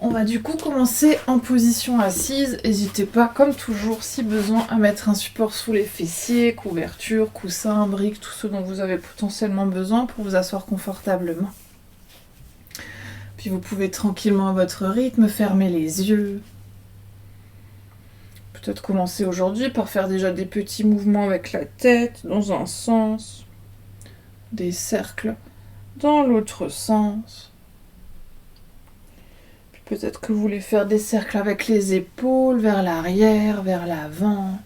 On va du coup commencer en position assise. N'hésitez pas, comme toujours, si besoin, à mettre un support sous les fessiers, couverture, coussin, briques, tout ce dont vous avez potentiellement besoin pour vous asseoir confortablement. Puis vous pouvez tranquillement à votre rythme fermer les yeux. Peut-être commencer aujourd'hui par faire déjà des petits mouvements avec la tête dans un sens, des cercles dans l'autre sens. Puis peut-être que vous voulez faire des cercles avec les épaules vers l'arrière, vers l'avant.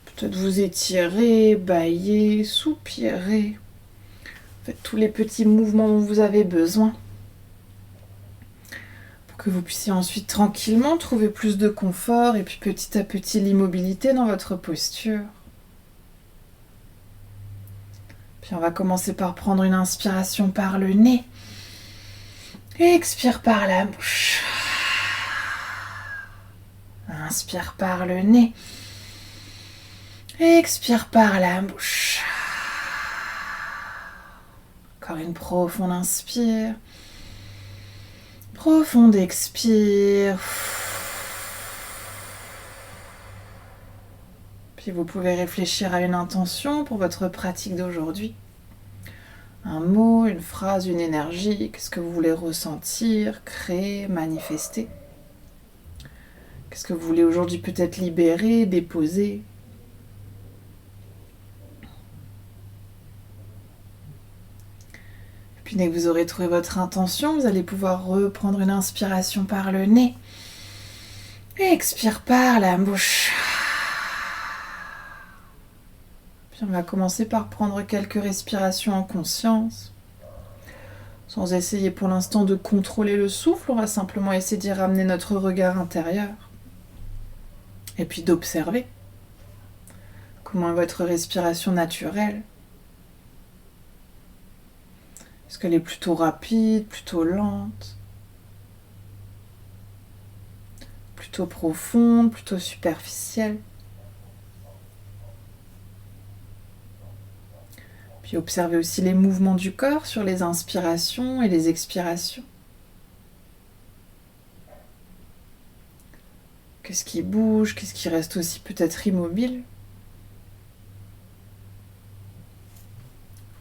Peut-être vous étirer, bâiller, soupirer. Faites tous les petits mouvements dont vous avez besoin. Que vous puissiez ensuite tranquillement trouver plus de confort et puis petit à petit l'immobilité dans votre posture. Puis on va commencer par prendre une inspiration par le nez et expire par la bouche. Inspire par le nez et expire par la bouche. Encore une profonde inspire. Profonde expire. Puis vous pouvez réfléchir à une intention pour votre pratique d'aujourd'hui. Un mot, une phrase, une énergie. Qu'est-ce que vous voulez ressentir, créer, manifester? Qu'est-ce que vous voulez aujourd'hui peut-être libérer, déposer? Puis dès que vous aurez trouvé votre intention, vous allez pouvoir reprendre une inspiration par le nez et expire par la bouche. Puis on va commencer par prendre quelques respirations en conscience. Sans essayer pour l'instant de contrôler le souffle, on va simplement essayer d'y ramener notre regard intérieur. Et puis d'observer comment est votre respiration naturelle. Est-ce qu'elle est plutôt rapide, plutôt lente, plutôt profonde, plutôt superficielle? Puis observez aussi les mouvements du corps sur les inspirations et les expirations. Qu'est-ce qui bouge? Qu'est-ce qui reste aussi peut-être immobile?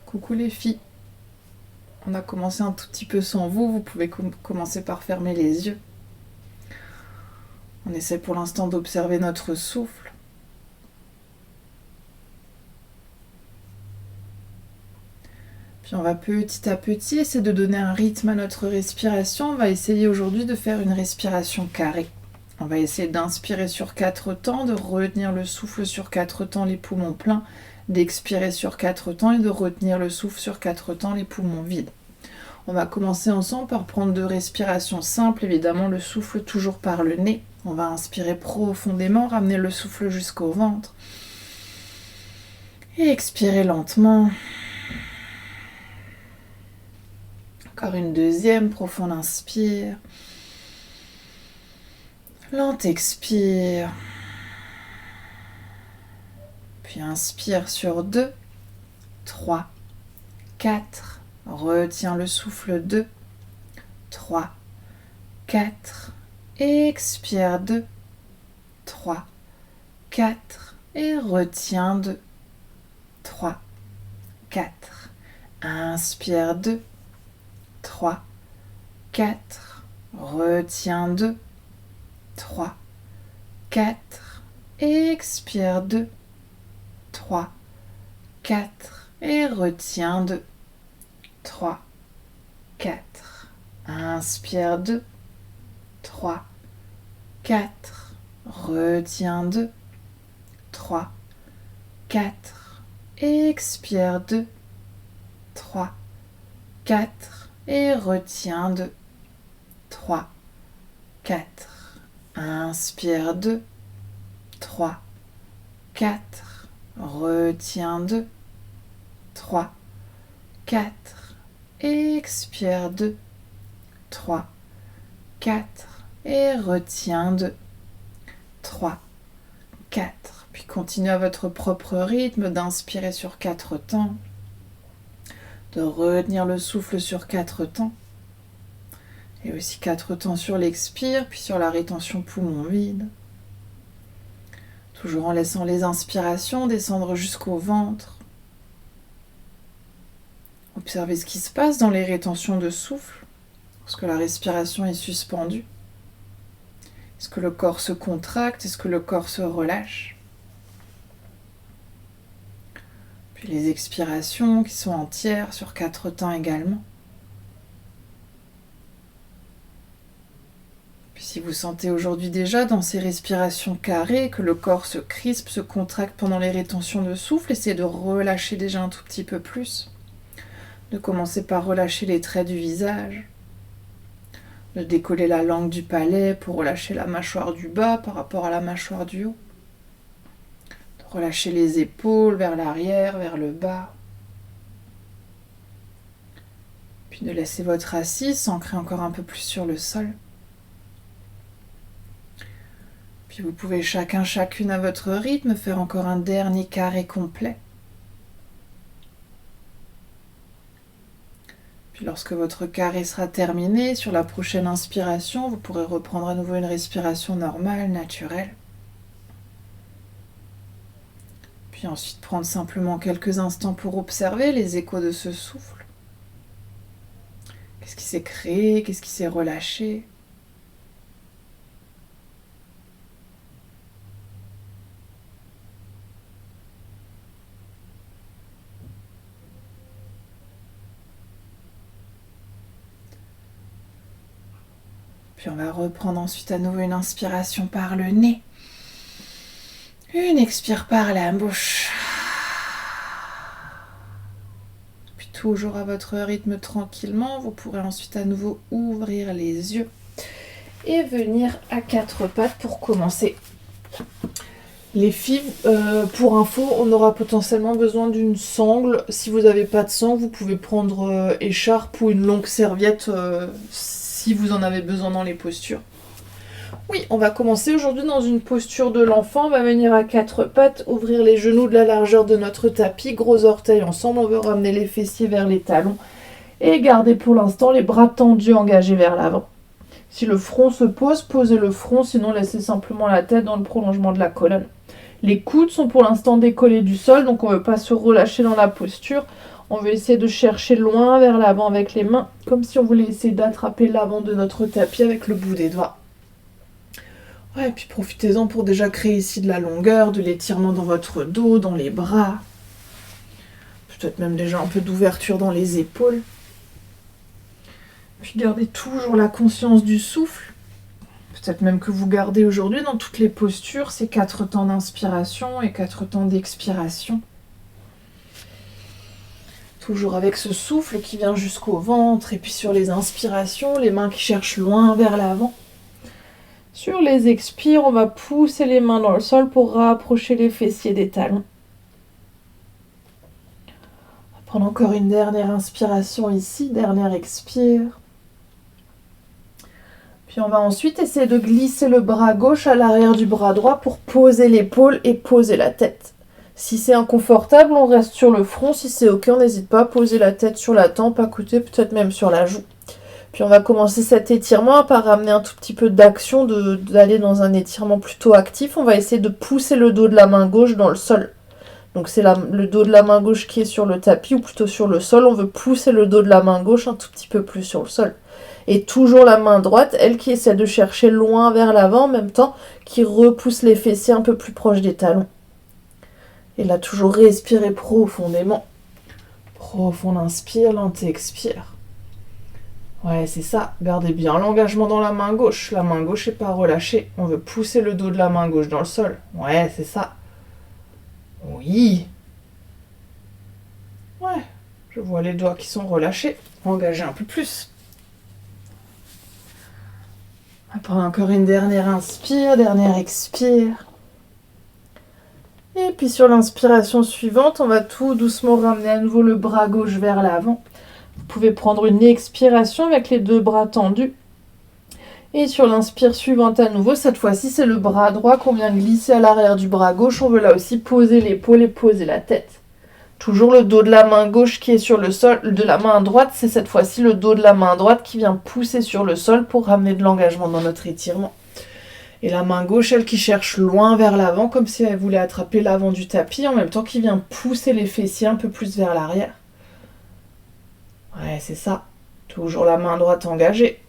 Coucou les filles. On a commencé un tout petit peu sans vous, vous pouvez commencer par fermer les yeux. On essaie pour l'instant d'observer notre souffle. Puis on va petit à petit essayer de donner un rythme à notre respiration. On va essayer aujourd'hui de faire une respiration carrée. On va essayer d'inspirer sur 4 temps, de retenir le souffle sur 4 temps, les poumons pleins, d'expirer sur 4 temps et de retenir le souffle sur 4 temps, les poumons vides. On va commencer ensemble par prendre 2 respirations simples, évidemment le souffle toujours par le nez. On va inspirer profondément, ramener le souffle jusqu'au ventre. Et expirer lentement. Encore une deuxième, profonde inspire. Lente expire. Puis inspire sur 2, 3, 4. Retiens le souffle 2, 3, 4. Expire 2, 3, 4. Et retiens 2, 3, 4. Inspire 2, 3, 4. Retiens 2, 3, 4. Expire 2, 3, 4. Et retiens 2, 3, 4. Inspire 2, 3, 4. Retiens 2, 3, 4. Expire 2, 3, 4. Et retiens 2, 3, 4. Inspire 2, 3, 4. Retiens 2, 3, 4. Expire 2, 3, 4. Et retiens 2, 3, 4. Puis continuez à votre propre rythme d'inspirer sur 4 temps, de retenir le souffle sur 4 temps Et aussi 4 temps sur l'expire, puis sur la rétention poumon vide. Toujours en laissant les inspirations descendre jusqu'au ventre. Observez ce qui se passe dans les rétentions de souffle, lorsque la respiration est suspendue. Est-ce que le corps se contracte? Est-ce que le corps se relâche? Puis les expirations qui sont entières sur 4 temps également. Puis si vous sentez aujourd'hui déjà dans ces respirations carrées que le corps se crispe, se contracte pendant les rétentions de souffle, essayez de relâcher déjà un tout petit peu plus. De commencer par relâcher les traits du visage. De décoller la langue du palais pour relâcher la mâchoire du bas par rapport à la mâchoire du haut. De relâcher les épaules vers l'arrière, vers le bas. Puis de laisser votre assise s'ancrer encore un peu plus sur le sol. Puis vous pouvez chacune à votre rythme faire encore un dernier carré complet. Puis lorsque votre carré sera terminé, sur la prochaine inspiration, vous pourrez reprendre à nouveau une respiration normale, naturelle. Puis ensuite prendre simplement quelques instants pour observer les échos de ce souffle. Qu'est-ce qui s'est créé? Qu'est-ce qui s'est relâché? Puis on va reprendre ensuite à nouveau une inspiration par le nez. Une expire par la bouche. Puis toujours à votre rythme tranquillement, vous pourrez ensuite à nouveau ouvrir les yeux et venir à 4 pattes pour commencer. Les filles, pour info, on aura potentiellement besoin d'une sangle. Si vous n'avez pas de sangle, vous pouvez prendre écharpe ou une longue serviette si vous en avez besoin dans les postures. Oui, on va commencer aujourd'hui dans une posture de l'enfant. On va venir à 4 pattes, ouvrir les genoux de la largeur de notre tapis, gros orteils ensemble. On veut ramener les fessiers vers les talons et garder pour l'instant les bras tendus, engagés vers l'avant. Si le front se pose, posez le front, sinon laissez simplement la tête dans le prolongement de la colonne. Les coudes sont pour l'instant décollés du sol, donc on ne veut pas se relâcher dans la posture. On veut essayer de chercher loin vers l'avant avec les mains, comme si on voulait essayer d'attraper l'avant de notre tapis avec le bout des doigts. Ouais, et puis profitez-en pour déjà créer ici de la longueur, de l'étirement dans votre dos, dans les bras. Peut-être même déjà un peu d'ouverture dans les épaules. Puis gardez toujours la conscience du souffle. Peut-être même que vous gardez aujourd'hui dans toutes les postures ces 4 temps d'inspiration et 4 temps d'expiration. Toujours avec ce souffle qui vient jusqu'au ventre, et puis sur les inspirations, les mains qui cherchent loin vers l'avant. Sur les expires, on va pousser les mains dans le sol pour rapprocher les fessiers des talons. On va prendre encore une dernière inspiration ici, dernière expire. Puis on va ensuite essayer de glisser le bras gauche à l'arrière du bras droit pour poser l'épaule et poser la tête. Si c'est inconfortable, on reste sur le front. Si c'est ok, on n'hésite pas à poser la tête sur la tempe, à côté, peut-être même sur la joue. Puis on va commencer cet étirement par ramener un tout petit peu d'action, d'aller dans un étirement plutôt actif. On va essayer de pousser le dos de la main gauche dans le sol. Donc c'est le dos de la main gauche qui est sur le tapis, ou plutôt sur le sol. On veut pousser le dos de la main gauche un tout petit peu plus sur le sol. Et toujours la main droite, elle qui essaie de chercher loin vers l'avant, en même temps qui repousse les fessiers un peu plus proches des talons. Et là, toujours respirer profondément. Profond inspire, lente expire. Ouais, c'est ça. Gardez bien l'engagement dans la main gauche. La main gauche n'est pas relâchée. On veut pousser le dos de la main gauche dans le sol. Ouais, c'est ça. Oui. Ouais, je vois les doigts qui sont relâchés. Engagez un peu plus. On va prendre encore une dernière inspire, dernière expire. Et puis sur l'inspiration suivante, on va tout doucement ramener à nouveau le bras gauche vers l'avant. Vous pouvez prendre une expiration avec les 2 bras tendus. Et sur l'inspire suivante à nouveau, cette fois-ci c'est le bras droit qu'on vient glisser à l'arrière du bras gauche. On veut là aussi poser l'épaule et poser la tête. Toujours le dos de la main gauche qui est sur le sol, de la main droite, c'est cette fois-ci le dos de la main droite qui vient pousser sur le sol pour ramener de l'engagement dans notre étirement. Et la main gauche, elle qui cherche loin vers l'avant, comme si elle voulait attraper l'avant du tapis, en même temps qui vient pousser les fessiers un peu plus vers l'arrière. Ouais, c'est ça. Toujours la main droite engagée.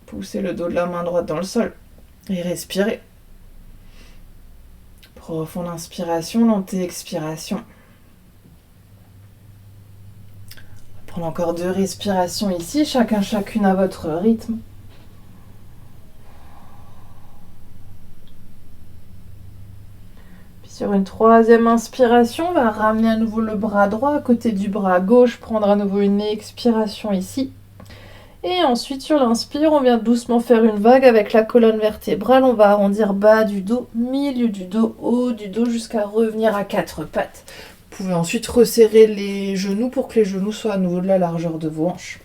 Poussez le dos de la main droite dans le sol. Et respirez. Profonde inspiration, lente expiration. Prendre encore 2 respirations ici, chacune à votre rythme. Puis sur une 3e inspiration, on va ramener à nouveau le bras droit à côté du bras gauche, prendre à nouveau une expiration ici. Et ensuite, sur l'inspire, on vient doucement faire une vague avec la colonne vertébrale. On va arrondir bas du dos, milieu du dos, haut du dos, jusqu'à revenir à 4 pattes. Vous pouvez ensuite resserrer les genoux pour que les genoux soient à nouveau de la largeur de vos hanches.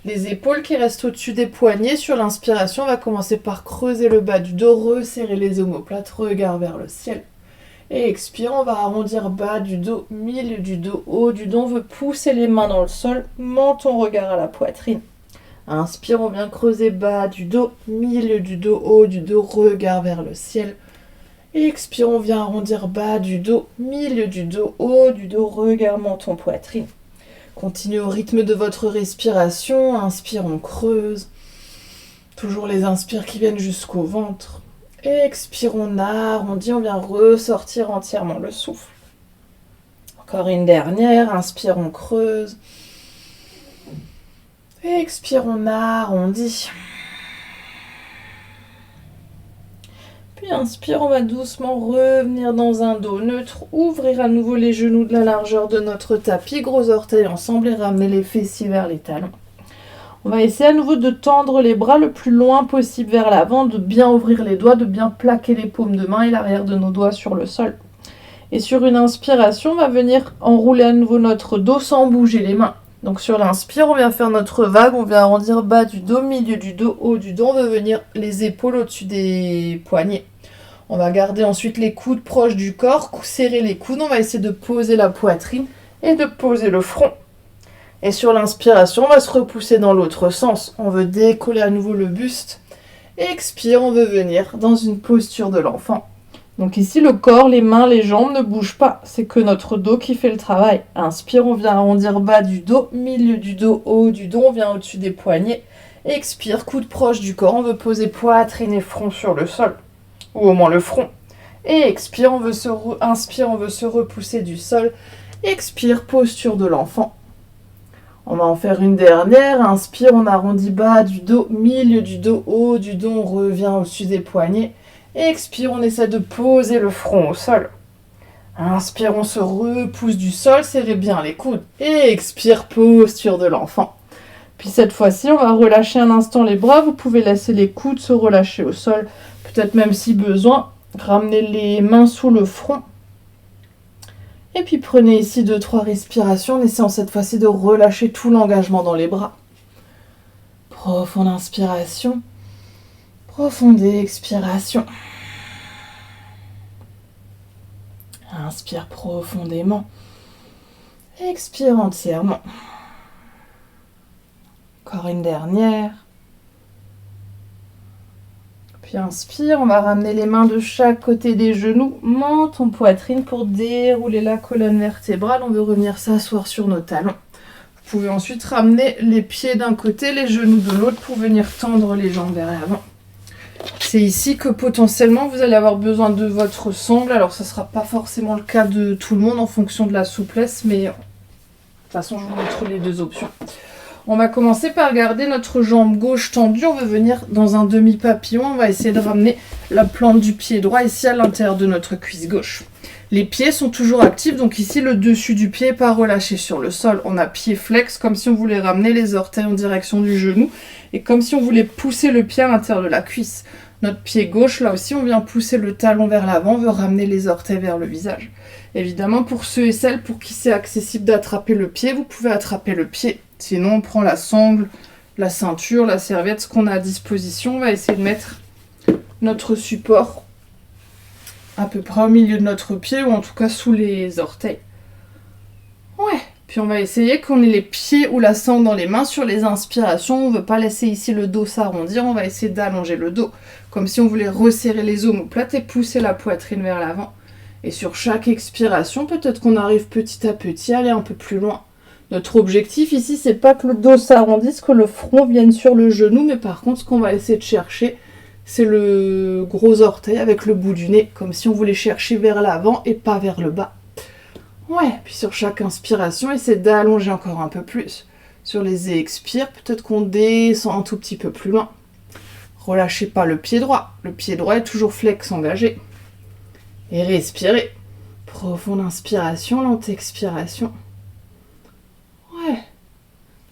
Les épaules qui restent au-dessus des poignets. Sur l'inspiration, on va commencer par creuser le bas du dos, resserrer les omoplates, regard vers le ciel. Et expire, on va arrondir bas du dos, milieu du dos, haut du dos. On veut pousser les mains dans le sol, menton, regard à la poitrine. Inspire, on vient creuser bas du dos, milieu du dos, haut du dos, regard vers le ciel. Et expire, on vient arrondir bas du dos, milieu du dos, haut du dos, regard menton, poitrine. Continuez au rythme de votre respiration. Inspire, on creuse. Toujours les inspires qui viennent jusqu'au ventre. Et expire, on arrondit, on vient ressortir entièrement le souffle. Encore une dernière. Inspire, on creuse. Et expire, on arrondit. Puis inspire, on va doucement revenir dans un dos neutre, ouvrir à nouveau les genoux de la largeur de notre tapis, gros orteils ensemble et ramener les fessiers vers les talons. On va essayer à nouveau de tendre les bras le plus loin possible vers l'avant, de bien ouvrir les doigts, de bien plaquer les paumes de main et l'arrière de nos doigts sur le sol. Et sur une inspiration, on va venir enrouler à nouveau notre dos sans bouger les mains. Donc sur l'inspire, on vient faire notre vague, on vient arrondir bas du dos, milieu du dos, haut du dos. On veut venir les épaules au-dessus des poignets. On va garder ensuite les coudes proches du corps, serrer les coudes. On va essayer de poser la poitrine et de poser le front. Et sur l'inspiration, on va se repousser dans l'autre sens. On veut décoller à nouveau le buste. Et expire, on veut venir dans une posture de l'enfant. Donc ici, le corps, les mains, les jambes ne bougent pas. C'est que notre dos qui fait le travail. Inspire, on vient arrondir bas du dos, milieu du dos, haut du dos. On vient au-dessus des poignets. Expire, coude proche du corps. On veut poser poitrine et front sur le sol. Ou au moins le front. Et expire, inspire, on veut se repousser du sol. Expire, posture de l'enfant. On va en faire une dernière. Inspire, on arrondit bas du dos, milieu du dos, haut du dos. On revient au-dessus des poignets. Expire, on essaie de poser le front au sol. Inspire, on se repousse du sol, serrez bien les coudes. Et expire, posture de l'enfant. Puis cette fois-ci, on va relâcher un instant les bras. Vous pouvez laisser les coudes se relâcher au sol. Peut-être même si besoin, ramenez les mains sous le front. Et puis prenez ici 2-3 respirations en essayant cette fois-ci de relâcher tout l'engagement dans les bras. Profonde inspiration. Profonde expiration. Inspire profondément. Expire entièrement. Encore une dernière. Puis inspire, on va ramener les mains de chaque côté des genoux, menton, poitrine pour dérouler la colonne vertébrale. On veut revenir s'asseoir sur nos talons. Vous pouvez ensuite ramener les pieds d'un côté, les genoux de l'autre pour venir tendre les jambes vers l'avant. C'est ici que potentiellement vous allez avoir besoin de votre sangle. Alors ça ne sera pas forcément le cas de tout le monde en fonction de la souplesse, mais de toute façon je vous montre les 2 options. On va commencer par garder notre jambe gauche tendue. On va venir dans un demi-papillon. On va essayer de ramener la plante du pied droit ici à l'intérieur de notre cuisse gauche. Les pieds sont toujours actifs, donc ici le dessus du pied n'est pas relâché sur le sol. On a pied flex, comme si on voulait ramener les orteils en direction du genou et comme si on voulait pousser le pied à l'intérieur de la cuisse. Notre pied gauche, là aussi, on vient pousser le talon vers l'avant, on veut ramener les orteils vers le visage. Évidemment, pour ceux et celles pour qui c'est accessible d'attraper le pied, vous pouvez attraper le pied. Sinon, on prend la sangle, la ceinture, la serviette, ce qu'on a à disposition. On va essayer de mettre notre support à peu près au milieu de notre pied ou en tout cas sous les orteils. Ouais. Puis on va essayer qu'on ait les pieds ou la sangle dans les mains sur les inspirations. On ne veut pas laisser ici le dos s'arrondir. On va essayer d'allonger le dos. Comme si on voulait resserrer les omoplates et pousser la poitrine vers l'avant. Et sur chaque expiration, peut-être qu'on arrive petit à petit à aller un peu plus loin. Notre objectif ici, c'est pas que le dos s'arrondisse, que le front vienne sur le genou, mais par contre, ce qu'on va essayer de chercher, c'est le gros orteil avec le bout du nez, comme si on voulait chercher vers l'avant et pas vers le bas. Ouais, puis sur chaque inspiration, essaie d'allonger encore un peu plus. Sur les expires, peut-être qu'on descend un tout petit peu plus loin. Relâchez pas le pied droit. Le pied droit est toujours flex engagé. Et respirez. Profonde inspiration, lente expiration. Ouais.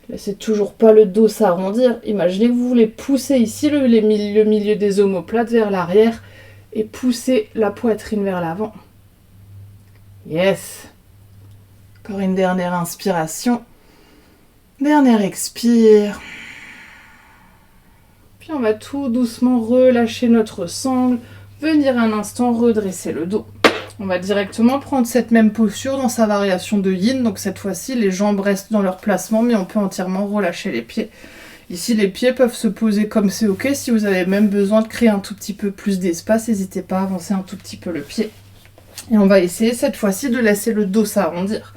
Laissez toujours pas le dos s'arrondir. Imaginez que vous voulez pousser ici le milieu des omoplates vers l'arrière et pousser la poitrine vers l'avant. Yes. Encore une dernière inspiration. Dernière expire. Puis on va tout doucement relâcher notre sangle. Venir un instant redresser le dos. On va directement prendre cette même posture dans sa variation de yin. Donc cette fois-ci, les jambes restent dans leur placement, mais on peut entièrement relâcher les pieds. Ici, les pieds peuvent se poser comme c'est ok. Si vous avez même besoin de créer un tout petit peu plus d'espace, n'hésitez pas à avancer un tout petit peu le pied. Et on va essayer cette fois-ci de laisser le dos s'arrondir.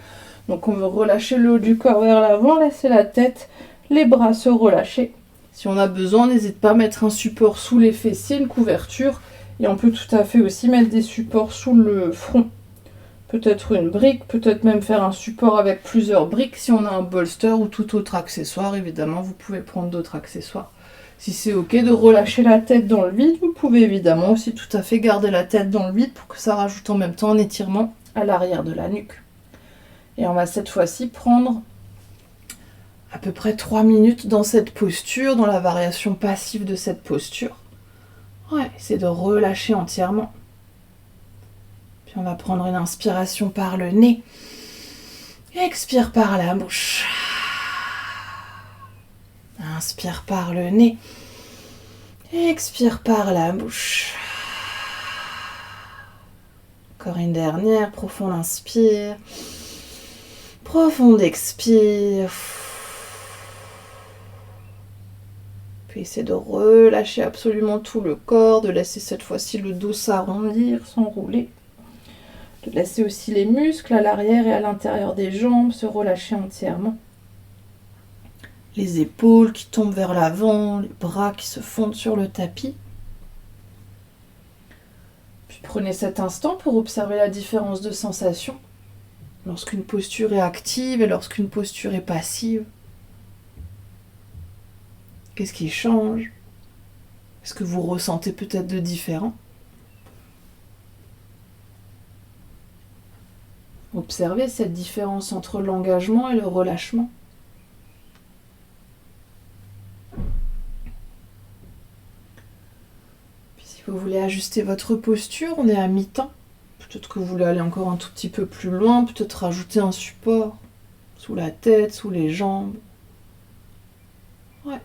Donc on veut relâcher le haut du corps vers l'avant, laisser la tête, les bras se relâcher. Si on a besoin, n'hésite pas à mettre un support sous les fessiers, une couverture. Et on peut tout à fait aussi mettre des supports sous le front. Peut-être une brique, peut-être même faire un support avec plusieurs briques. Si on a un bolster ou tout autre accessoire, évidemment, vous pouvez prendre d'autres accessoires. Si c'est ok de relâcher la tête dans le vide, vous pouvez évidemment aussi tout à fait garder la tête dans le vide pour que ça rajoute en même temps un étirement à l'arrière de la nuque. Et on va cette fois-ci prendre à peu près 3 minutes dans cette posture, dans la variation passive de cette posture. Ouais, c'est de relâcher entièrement. Puis on va prendre une inspiration par le nez. Expire par la bouche. Inspire par le nez. Expire par la bouche. Encore une dernière, profonde inspire. Profonde expire. Puis essaie de relâcher absolument tout le corps, de laisser cette fois-ci le dos s'arrondir, s'enrouler. De laisser aussi les muscles à l'arrière et à l'intérieur des jambes se relâcher entièrement. Les épaules qui tombent vers l'avant, les bras qui se fondent sur le tapis. Puis prenez cet instant pour observer la différence de sensation lorsqu'une posture est active et lorsqu'une posture est passive. Qu'est-ce qui change? Est-ce que vous ressentez peut-être de différent? Observez cette différence entre l'engagement et le relâchement. Puis si vous voulez ajuster votre posture, on est à mi-temps. Peut-être que vous voulez aller encore un tout petit peu plus loin, peut-être rajouter un support sous la tête, sous les jambes. Ouais.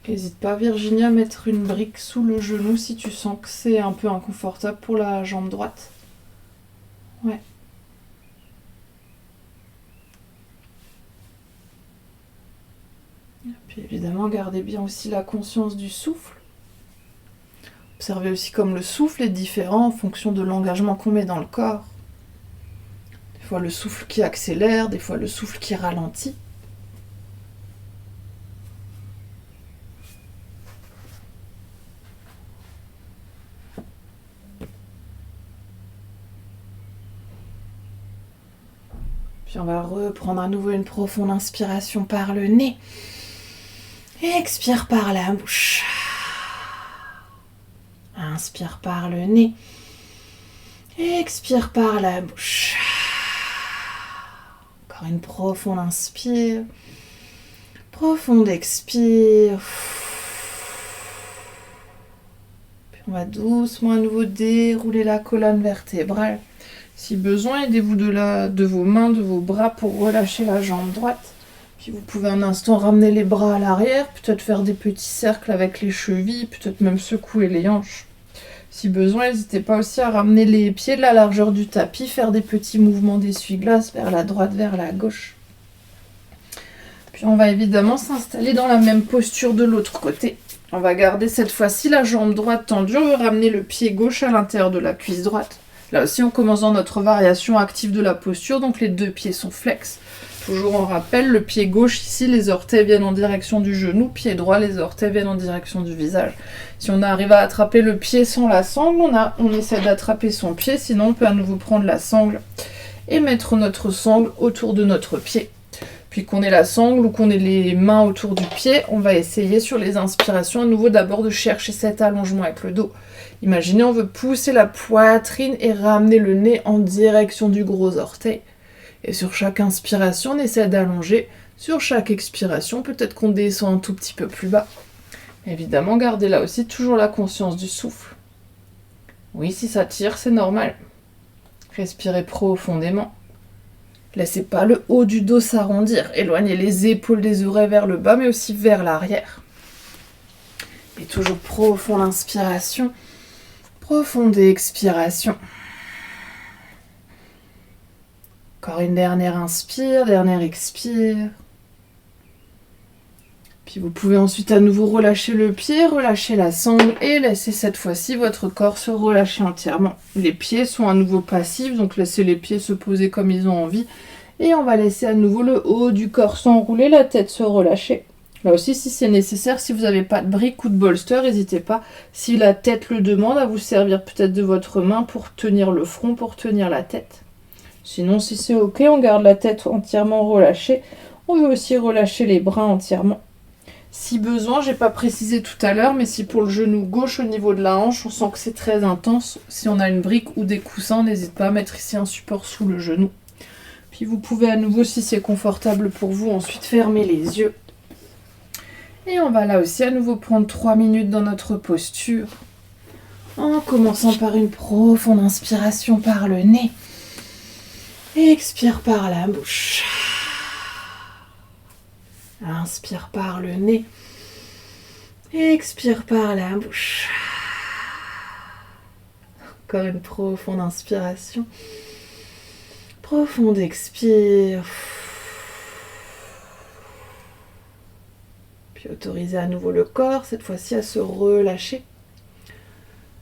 N'hésite pas, Virginie, à mettre une brique sous le genou si tu sens que c'est un peu inconfortable pour la jambe droite. Ouais. Et puis évidemment, gardez bien aussi la conscience du souffle. Observez aussi comme le souffle est différent en fonction de l'engagement qu'on met dans le corps. Des fois le souffle qui accélère, des fois le souffle qui ralentit. Puis on va reprendre à nouveau une profonde inspiration par le nez. Et expire par la bouche. Inspire par le nez. Et expire par la bouche. Encore une profonde inspire. Profonde expire. Puis on va doucement à nouveau dérouler la colonne vertébrale. Si besoin, aidez-vous de vos mains, de vos bras pour relâcher la jambe droite. Puis vous pouvez un instant ramener les bras à l'arrière, peut-être faire des petits cercles avec les chevilles, peut-être même secouer les hanches. Si besoin, n'hésitez pas aussi à ramener les pieds de la largeur du tapis, faire des petits mouvements d'essuie-glace vers la droite, vers la gauche. Puis on va évidemment s'installer dans la même posture de l'autre côté. On va garder cette fois-ci la jambe droite tendue, on va ramener le pied gauche à l'intérieur de la cuisse droite. Là aussi, on commence dans notre variation active de la posture, donc les deux pieds sont flex. Toujours on rappelle, le pied gauche ici, les orteils viennent en direction du genou, pied droit, les orteils viennent en direction du visage. Si on arrive à attraper le pied sans la sangle, on essaie d'attraper son pied, sinon on peut à nouveau prendre la sangle et mettre notre sangle autour de notre pied. Puis qu'on ait la sangle ou qu'on ait les mains autour du pied, on va essayer sur les inspirations à nouveau d'abord de chercher cet allongement avec le dos. Imaginez, on veut pousser la poitrine et ramener le nez en direction du gros orteil. Et sur chaque inspiration, on essaie d'allonger. Sur chaque expiration, peut-être qu'on descend un tout petit peu plus bas. Évidemment, gardez là aussi toujours la conscience du souffle. Oui, si ça tire, c'est normal. Respirez profondément. Laissez pas le haut du dos s'arrondir. Éloignez les épaules des oreilles vers le bas, mais aussi vers l'arrière. Et toujours profonde inspiration, profonde expiration. Encore une dernière inspire, dernière expire. Puis vous pouvez ensuite à nouveau relâcher le pied, relâcher la sangle et laisser cette fois-ci votre corps se relâcher entièrement. Les pieds sont à nouveau passifs, donc laissez les pieds se poser comme ils ont envie. Et on va laisser à nouveau le haut du corps s'enrouler, la tête se relâcher. Là aussi, si c'est nécessaire, si vous n'avez pas de brique ou de bolster, n'hésitez pas, si la tête le demande, à vous servir peut-être de votre main pour tenir le front, pour tenir la tête. Sinon, si c'est ok, on garde la tête entièrement relâchée. On veut aussi relâcher les bras entièrement. Si besoin, j'ai pas précisé tout à l'heure, mais si pour le genou gauche au niveau de la hanche, on sent que c'est très intense, si on a une brique ou des coussins, n'hésite pas à mettre ici un support sous le genou. Puis vous pouvez à nouveau, si c'est confortable pour vous, ensuite fermer les yeux. Et on va là aussi à nouveau prendre 3 minutes dans notre posture, en commençant par une profonde inspiration par le nez. Expire par la bouche. Inspire par le nez. Expire par la bouche. Encore une profonde inspiration. Profonde expire. Puis autorisez à nouveau le corps, cette fois-ci à se relâcher.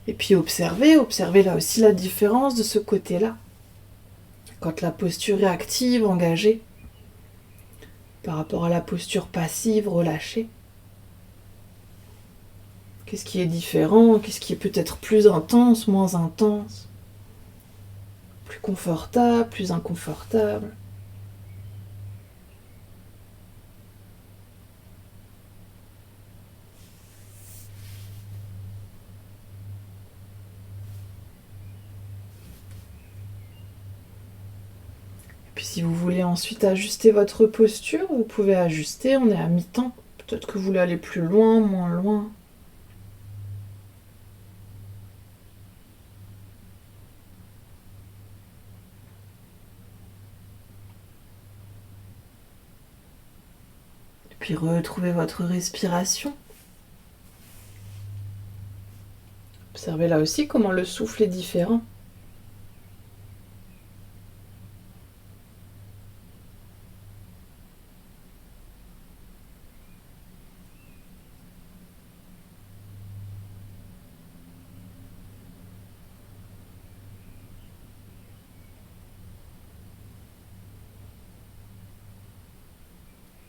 Et puis observez là aussi la différence de ce côté-là. Quand la posture est active, engagée, par rapport à la posture passive, relâchée. Qu'est-ce qui est différent? Qu'est-ce qui est peut-être plus intense, moins intense? Plus confortable, plus inconfortable? Puis si vous voulez ensuite ajuster votre posture, vous pouvez ajuster, on est à mi-temps. Peut-être que vous voulez aller plus loin, moins loin. Et puis retrouvez votre respiration. Observez là aussi comment le souffle est différent.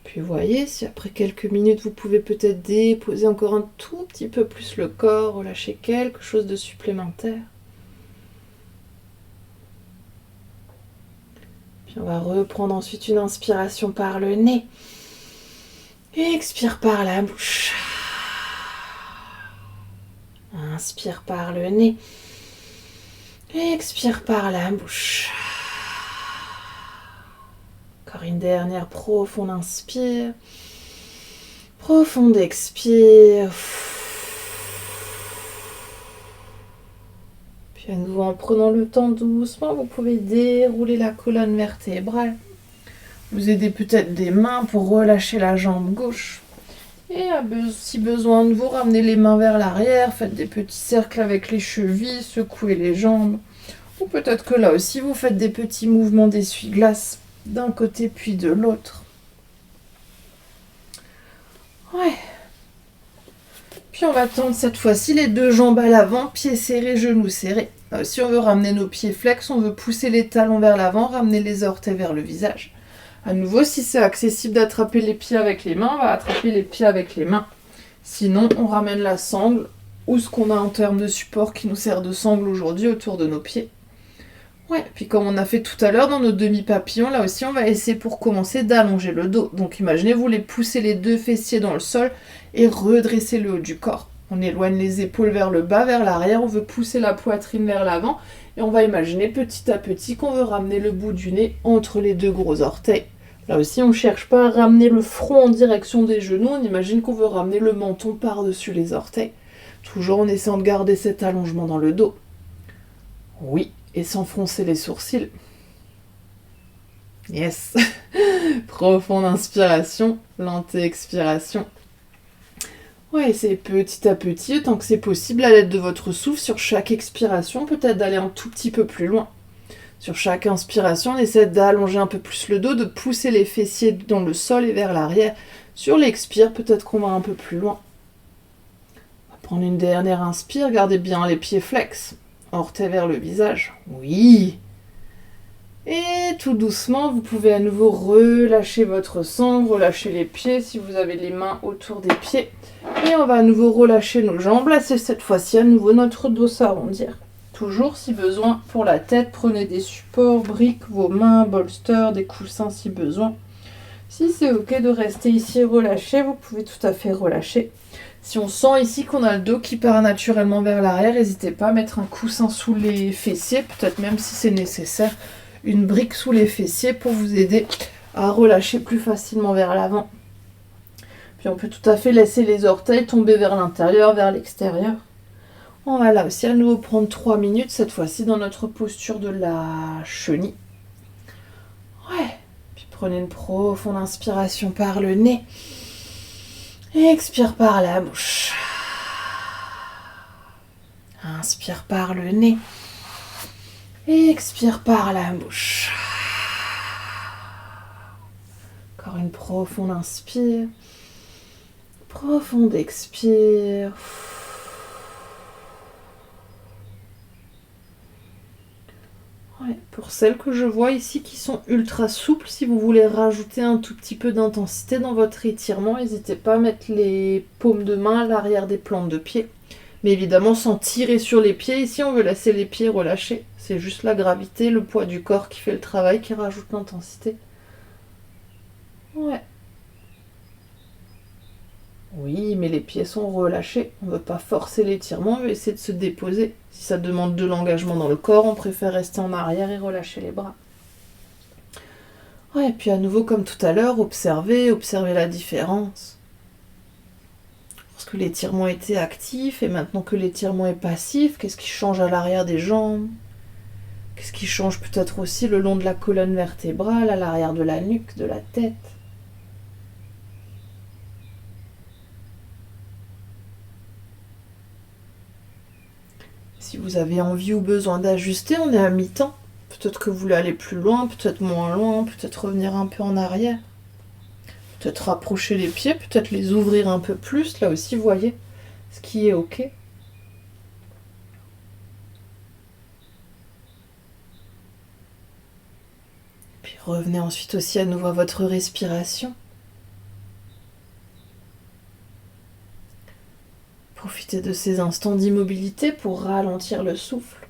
Puis voyez, si après quelques minutes, vous pouvez peut-être déposer encore un tout petit peu plus le corps, relâcher quelque chose de supplémentaire. Puis on va reprendre ensuite une inspiration par le nez. Expire par la bouche. Inspire par le nez. Expire par la bouche. Encore une dernière profonde inspire. Profonde expire. Puis à nouveau en prenant le temps doucement, vous pouvez dérouler la colonne vertébrale. Vous aidez peut-être des mains pour relâcher la jambe gauche. Et si besoin de vous, ramenez les mains vers l'arrière, faites des petits cercles avec les chevilles, secouez les jambes. Ou peut-être que là aussi, vous faites des petits mouvements d'essuie-glace d'un côté puis de l'autre. Ouais. Puis on va tendre cette fois-ci les deux jambes à l'avant, pieds serrés, genoux serrés. Si on veut ramener nos pieds flex, on veut pousser les talons vers l'avant, ramener les orteils vers le visage. À nouveau, si c'est accessible d'attraper les pieds avec les mains, on va attraper les pieds avec les mains. Sinon, on ramène la sangle ou ce qu'on a en termes de support qui nous sert de sangle aujourd'hui autour de nos pieds. Ouais, puis comme on a fait tout à l'heure dans nos demi-papillons, là aussi on va essayer pour commencer d'allonger le dos. Donc imaginez-vous les pousser les deux fessiers dans le sol et redresser le haut du corps. On éloigne les épaules vers le bas, vers l'arrière, on veut pousser la poitrine vers l'avant et on va imaginer petit à petit qu'on veut ramener le bout du nez entre les deux gros orteils. Là aussi on ne cherche pas à ramener le front en direction des genoux, on imagine qu'on veut ramener le menton par-dessus les orteils. Toujours en essayant de garder cet allongement dans le dos. Oui. Et sans froncer les sourcils. Yes. Profonde inspiration, lente expiration. Ouais, c'est petit à petit, tant que c'est possible, à l'aide de votre souffle, sur chaque expiration, peut-être d'aller un tout petit peu plus loin. Sur chaque inspiration, on essaie d'allonger un peu plus le dos, de pousser les fessiers dans le sol et vers l'arrière. Sur l'expire, peut-être qu'on va un peu plus loin. On va prendre une dernière inspire, gardez bien les pieds flex. Orteils vers le visage. Oui. Et tout doucement, vous pouvez à nouveau relâcher votre sangle, relâcher les pieds si vous avez les mains autour des pieds. Et on va à nouveau relâcher nos jambes. Là, c'est cette fois-ci à nouveau notre dos s'arrondir. Toujours, si besoin, pour la tête, prenez des supports, briques, vos mains, bolsters, des coussins si besoin. Si c'est ok de rester ici relâché, vous pouvez tout à fait relâcher. Si on sent ici qu'on a le dos qui part naturellement vers l'arrière, n'hésitez pas à mettre un coussin sous les fessiers, peut-être même si c'est nécessaire, une brique sous les fessiers pour vous aider à relâcher plus facilement vers l'avant. Puis on peut tout à fait laisser les orteils tomber vers l'intérieur, vers l'extérieur. On va là aussi à nouveau prendre 3 minutes, cette fois-ci dans notre posture de la chenille. Ouais, puis prenez une profonde inspiration par le nez. Et expire par la bouche. Inspire par le nez. Et expire par la bouche. Encore une profonde inspire. Profonde expire. Ouais, pour celles que je vois ici qui sont ultra souples, si vous voulez rajouter un tout petit peu d'intensité dans votre étirement, n'hésitez pas à mettre les paumes de main à l'arrière des plantes de pied. Mais évidemment sans tirer sur les pieds, ici on veut laisser les pieds relâchés. C'est juste la gravité, le poids du corps qui fait le travail, qui rajoute l'intensité. Ouais. Oui, mais les pieds sont relâchés. On ne veut pas forcer l'étirement, on veut essayer de se déposer. Si ça demande de l'engagement dans le corps, on préfère rester en arrière et relâcher les bras. Ouais, et puis à nouveau, comme tout à l'heure, observez la différence. Lorsque l'étirement était actif et maintenant que l'étirement est passif, qu'est-ce qui change à l'arrière des jambes? Qu'est-ce qui change peut-être aussi le long de la colonne vertébrale, à l'arrière de la nuque, de la tête? Si vous avez envie ou besoin d'ajuster, on est à mi-temps. Peut-être que vous voulez aller plus loin, peut-être moins loin, peut-être revenir un peu en arrière. Peut-être rapprocher les pieds, peut-être les ouvrir un peu plus. Là aussi, vous voyez ce qui est ok. Puis revenez ensuite aussi à nouveau à votre respiration. Profitez de ces instants d'immobilité pour ralentir le souffle.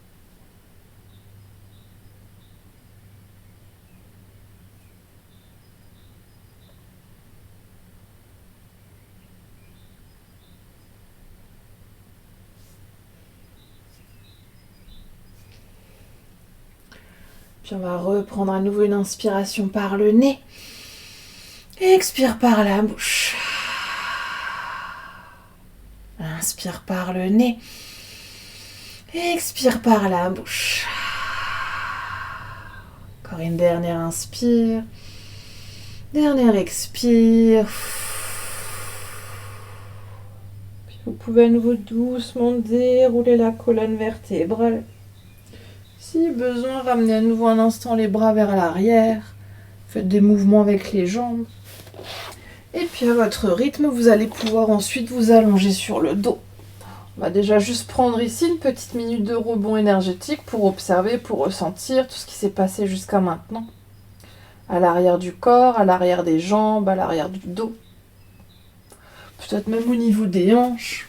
Puis on va reprendre à nouveau une inspiration par le nez. Et expire par la bouche. Inspire par le nez. Et expire par la bouche. Encore une dernière inspire. Dernière expire. Vous pouvez à nouveau doucement dérouler la colonne vertébrale. Si besoin, ramenez à nouveau un instant les bras vers l'arrière. Faites des mouvements avec les jambes. Et puis à votre rythme, vous allez pouvoir ensuite vous allonger sur le dos. On va déjà juste prendre ici une petite minute de rebond énergétique pour observer, pour ressentir tout ce qui s'est passé jusqu'à maintenant. À l'arrière du corps, à l'arrière des jambes, à l'arrière du dos. Peut-être même au niveau des hanches.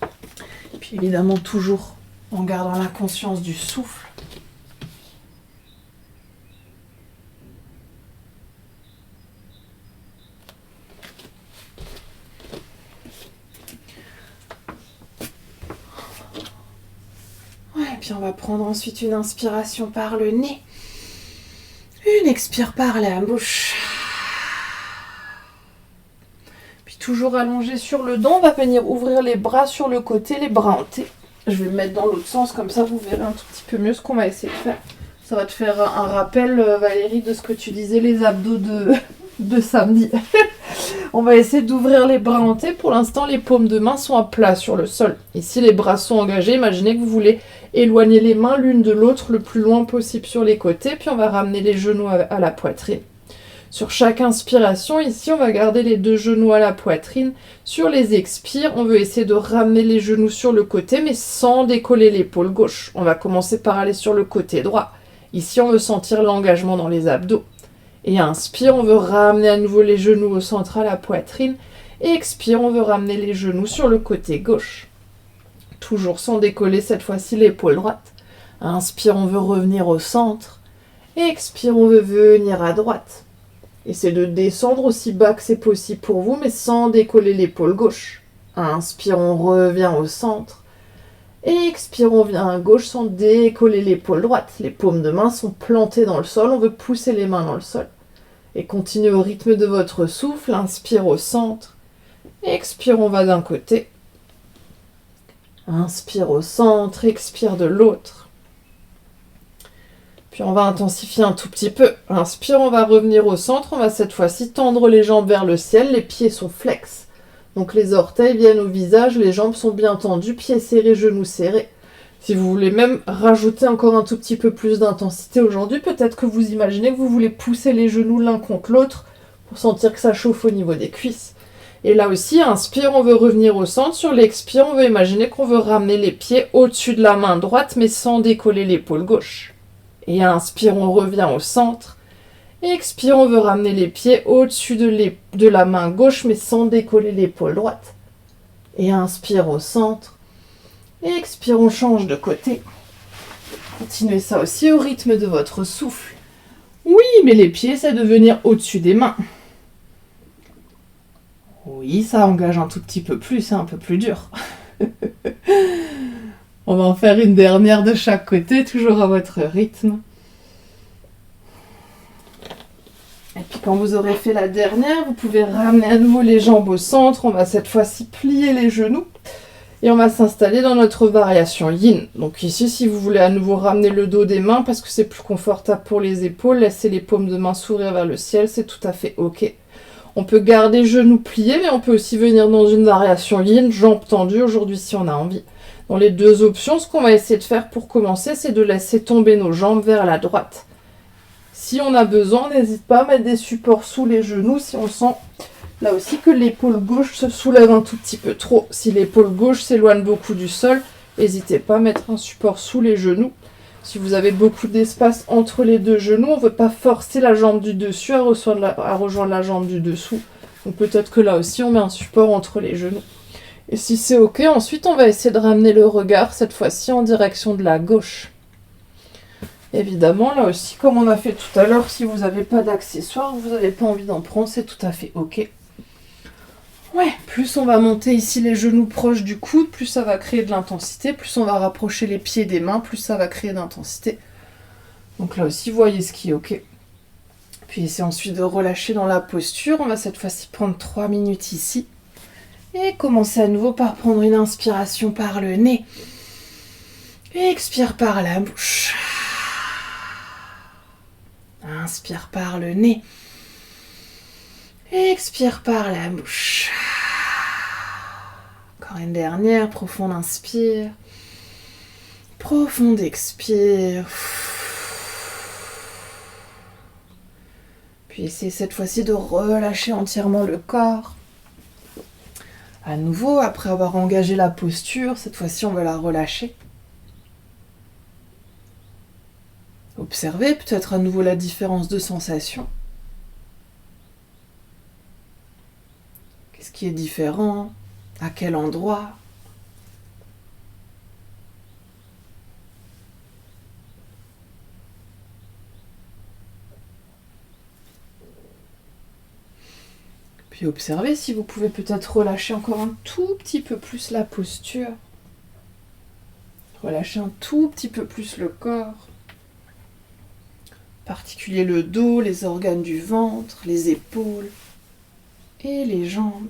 Et puis évidemment toujours en gardant la conscience du souffle. Ouais, et puis on va prendre ensuite une inspiration par le nez. Une expire par la bouche. Puis toujours allongé sur le dos, on va venir ouvrir les bras sur le côté, les bras en T. Je vais me mettre dans l'autre sens, comme ça vous verrez un tout petit peu mieux ce qu'on va essayer de faire. Ça va te faire un rappel, Valérie, de ce que tu disais, les abdos de samedi. On va essayer d'ouvrir les bras en T. Pour l'instant, les paumes de main sont à plat sur le sol. Et si les bras sont engagés, imaginez que vous voulez éloigner les mains l'une de l'autre le plus loin possible sur les côtés. Puis on va ramener les genoux à la poitrine. Sur chaque inspiration, ici, on va garder les deux genoux à la poitrine. Sur les expires, on veut essayer de ramener les genoux sur le côté, mais sans décoller l'épaule gauche. On va commencer par aller sur le côté droit. Ici, on veut sentir l'engagement dans les abdos. Et inspire, on veut ramener à nouveau les genoux au centre à la poitrine. Et expire, on veut ramener les genoux sur le côté gauche. Toujours sans décoller cette fois-ci l'épaule droite. Inspire, on veut revenir au centre. Et expire, on veut venir à droite. Essayez de descendre aussi bas que c'est possible pour vous, mais sans décoller l'épaule gauche. Inspire, on revient au centre. Et expire, on vient à gauche sans décoller l'épaule droite. Les paumes de main sont plantées dans le sol, on veut pousser les mains dans le sol. Et continuez au rythme de votre souffle. Inspire au centre. Expire, on va d'un côté. Inspire au centre, expire de l'autre. Puis on va intensifier un tout petit peu. Inspire, on va revenir au centre. On va cette fois-ci tendre les jambes vers le ciel. Les pieds sont flex. Donc les orteils viennent au visage, les jambes sont bien tendues, pieds serrés, genoux serrés. Si vous voulez même rajouter encore un tout petit peu plus d'intensité aujourd'hui, peut-être que vous imaginez que vous voulez pousser les genoux l'un contre l'autre pour sentir que ça chauffe au niveau des cuisses. Et là aussi, inspire, on veut revenir au centre. Sur l'expire, on veut imaginer qu'on veut ramener les pieds au-dessus de la main droite, mais sans décoller l'épaule gauche. Et inspire, on revient au centre. Et expire, on veut ramener les pieds au-dessus de la main gauche, mais sans décoller l'épaule droite. Et inspire au centre. Et expire, on change de côté. Continuez ça aussi au rythme de votre souffle. Oui, mais les pieds, c'est de venir au-dessus des mains. Oui, ça engage un tout petit peu plus, c'est un peu plus dur. On va en faire une dernière de chaque côté, toujours à votre rythme. Et puis quand vous aurez fait la dernière, vous pouvez ramener à nouveau les jambes au centre. On va cette fois-ci plier les genoux. Et on va s'installer dans notre variation yin. Donc ici, si vous voulez à nouveau ramener le dos des mains, parce que c'est plus confortable pour les épaules, laissez les paumes de main sourire vers le ciel, c'est tout à fait ok. On peut garder genoux pliés, mais on peut aussi venir dans une variation yin, jambes tendues aujourd'hui si on a envie. Dans les deux options, ce qu'on va essayer de faire pour commencer, c'est de laisser tomber nos jambes vers la droite. Si on a besoin, n'hésite pas à mettre des supports sous les genoux si on sent là aussi que l'épaule gauche se soulève un tout petit peu trop. Si l'épaule gauche s'éloigne beaucoup du sol, n'hésitez pas à mettre un support sous les genoux. Si vous avez beaucoup d'espace entre les deux genoux, on ne veut pas forcer la jambe du dessus à rejoindre la jambe du dessous. Donc peut-être que là aussi on met un support entre les genoux. Et si c'est ok, ensuite on va essayer de ramener le regard, cette fois-ci en direction de la gauche. Évidemment, là aussi, comme on a fait tout à l'heure, si vous n'avez pas d'accessoires, vous n'avez pas envie d'en prendre, c'est tout à fait ok. Ouais, plus on va monter ici les genoux proches du coude, plus ça va créer de l'intensité, plus on va rapprocher les pieds des mains, plus ça va créer d'intensité. Donc là aussi, voyez ce qui est ok. Puis essayez ensuite de relâcher dans la posture. On va cette fois-ci prendre 3 minutes ici. Et commencer à nouveau par prendre une inspiration par le nez. Et expire par la bouche. Inspire par le nez. Expire par la bouche. Encore une dernière, profonde inspire. Profonde expire. Puis essayez cette fois-ci de relâcher entièrement le corps. À nouveau, après avoir engagé la posture, cette fois-ci on va la relâcher. Observez peut-être à nouveau la différence de sensation. Qu'est-ce qui est différent? À quel endroit? Puis observez si vous pouvez peut-être relâcher encore un tout petit peu plus la posture. Relâchez un tout petit peu plus le corps. En particulier le dos, les organes du ventre, les épaules et les jambes.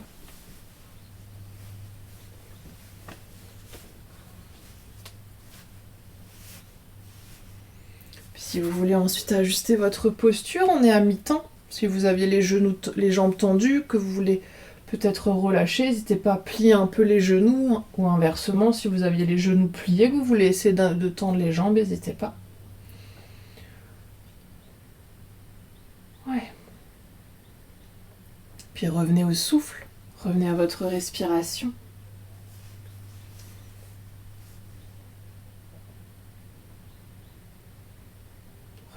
Puis si vous voulez ensuite ajuster votre posture, on est à mi-temps. Si vous aviez les jambes tendues, que vous voulez peut-être relâcher, n'hésitez pas à plier un peu les genoux, ou inversement, si vous aviez les genoux pliés, que vous voulez essayer de tendre les jambes, n'hésitez pas. Ouais. Puis revenez au souffle, revenez à votre respiration.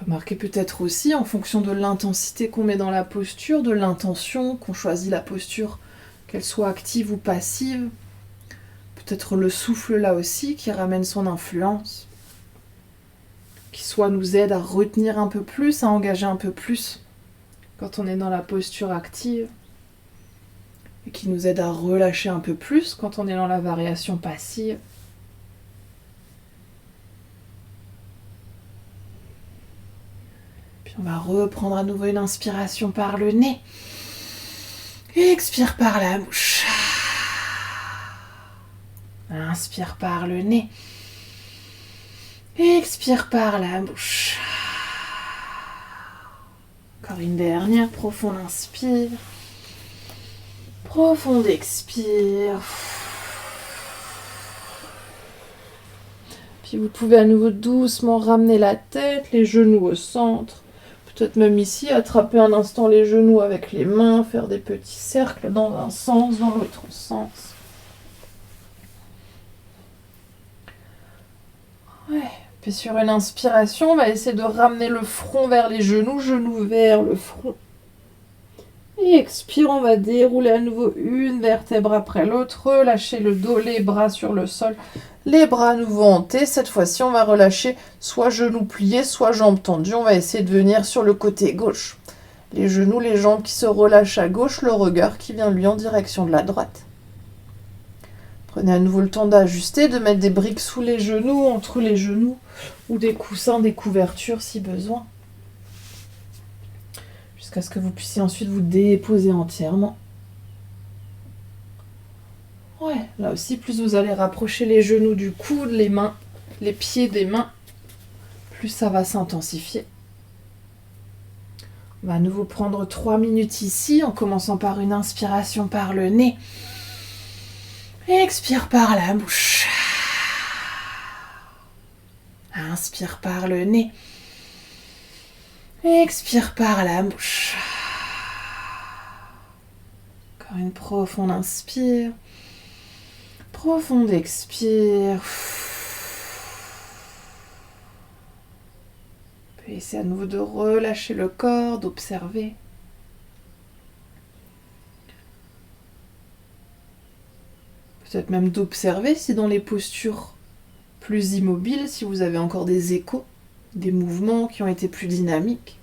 Remarquez peut-être aussi, en fonction de l'intensité qu'on met dans la posture, de l'intention, qu'on choisit la posture, qu'elle soit active ou passive, peut-être le souffle là aussi qui ramène son influence, qui soit nous aide à retenir un peu plus, à engager un peu plus quand on est dans la posture active, et qui nous aide à relâcher un peu plus quand on est dans la variation passive. Puis on va reprendre à nouveau une inspiration par le nez. Et expire par la bouche. Inspire par le nez. Et expire par la bouche. Encore une dernière, profonde inspire. Profonde expire. Puis vous pouvez à nouveau doucement ramener la tête, les genoux au centre. Peut-être même ici, attraper un instant les genoux avec les mains, faire des petits cercles dans un sens, dans l'autre sens. Ouais. Puis sur une inspiration, on va essayer de ramener le front vers les genoux vers le front. Et expire, on va dérouler à nouveau une vertèbre après l'autre, relâcher le dos, les bras sur le sol, les bras à nouveau en T. Cette fois-ci, on va relâcher soit genoux pliés, soit jambes tendues. On va essayer de venir sur le côté gauche. Les genoux, les jambes qui se relâchent à gauche, le regard qui vient lui en direction de la droite. Prenez à nouveau le temps d'ajuster, de mettre des briques sous les genoux, entre les genoux, ou des coussins, des couvertures si besoin. Jusqu'à ce que vous puissiez ensuite vous déposer entièrement. Ouais, là aussi, plus vous allez rapprocher les genoux du coude, les mains, les pieds des mains, plus ça va s'intensifier. On va à nouveau prendre 3 minutes ici, en commençant par une inspiration par le nez. Et expire par la bouche. Inspire par le nez. Expire par la bouche. Encore une profonde inspire. Profonde expire. Puis essayez à nouveau de relâcher le corps, d'observer. Peut-être même d'observer si dans les postures plus immobiles, si vous avez encore des échos, des mouvements qui ont été plus dynamiques.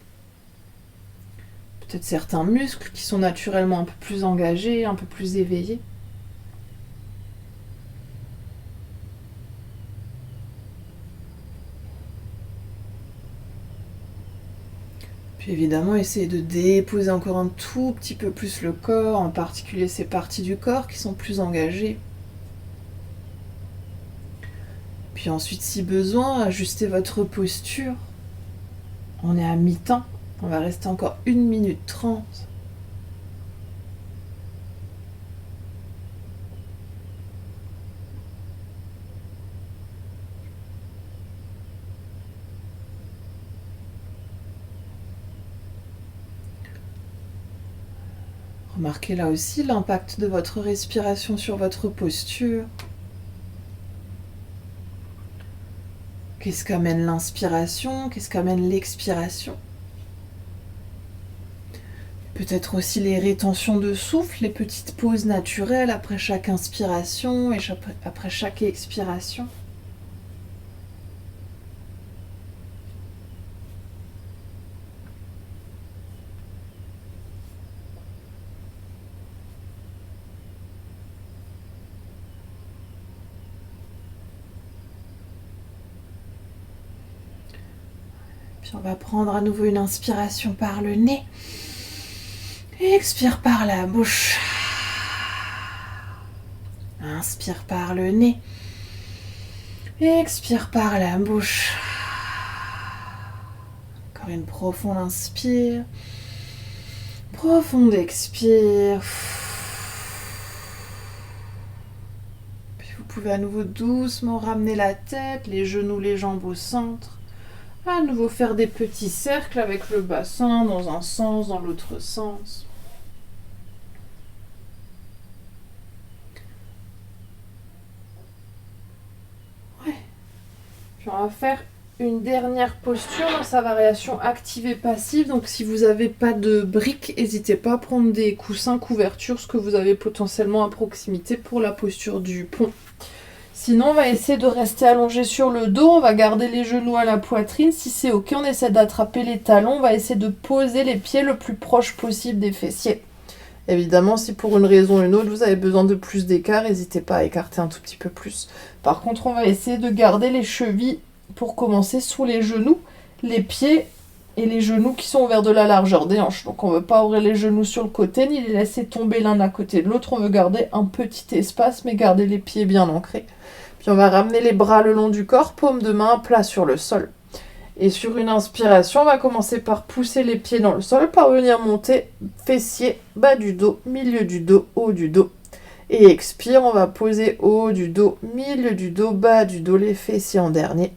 Peut-être certains muscles qui sont naturellement un peu plus engagés, un peu plus éveillés. Puis évidemment, essayez de déposer encore un tout petit peu plus le corps, en particulier ces parties du corps qui sont plus engagées. Puis ensuite, si besoin, ajustez votre posture. On est à mi-temps. On va rester encore 1 minute 30. Remarquez là aussi l'impact de votre respiration sur votre posture. Qu'est-ce qu'amène l'inspiration? Qu'est-ce qu'amène l'expiration? Peut-être aussi les rétentions de souffle, les petites pauses naturelles après chaque inspiration et après chaque expiration. Puis on va prendre à nouveau une inspiration par le nez. Et expire par la bouche. Inspire par le nez. Et expire par la bouche. Encore une profonde inspire. Profonde expire. Puis vous pouvez à nouveau doucement ramener la tête, les genoux, les jambes au centre. À nouveau faire des petits cercles avec le bassin dans un sens, dans l'autre sens. Puis on va faire une dernière posture dans sa variation active et passive. Donc si vous n'avez pas de briques, n'hésitez pas à prendre des coussins, couvertures, ce que vous avez potentiellement à proximité pour la posture du pont. Sinon, on va essayer de rester allongé sur le dos. On va garder les genoux à la poitrine. Si c'est ok, on essaie d'attraper les talons. On va essayer de poser les pieds le plus proche possible des fessiers. Évidemment, si pour une raison ou une autre, vous avez besoin de plus d'écart, n'hésitez pas à écarter un tout petit peu plus. Par contre, on va essayer de garder les chevilles pour commencer sous les genoux, les pieds et les genoux qui sont vers de la largeur des hanches. Donc on ne veut pas ouvrir les genoux sur le côté, ni les laisser tomber l'un à côté de l'autre. On veut garder un petit espace, mais garder les pieds bien ancrés. Puis on va ramener les bras le long du corps, paume de main plat sur le sol. Et sur une inspiration, on va commencer par pousser les pieds dans le sol, par venir monter fessiers, bas du dos, milieu du dos, haut du dos. Et expire, on va poser haut du dos, milieu du dos, bas du dos, les fessiers en dernier.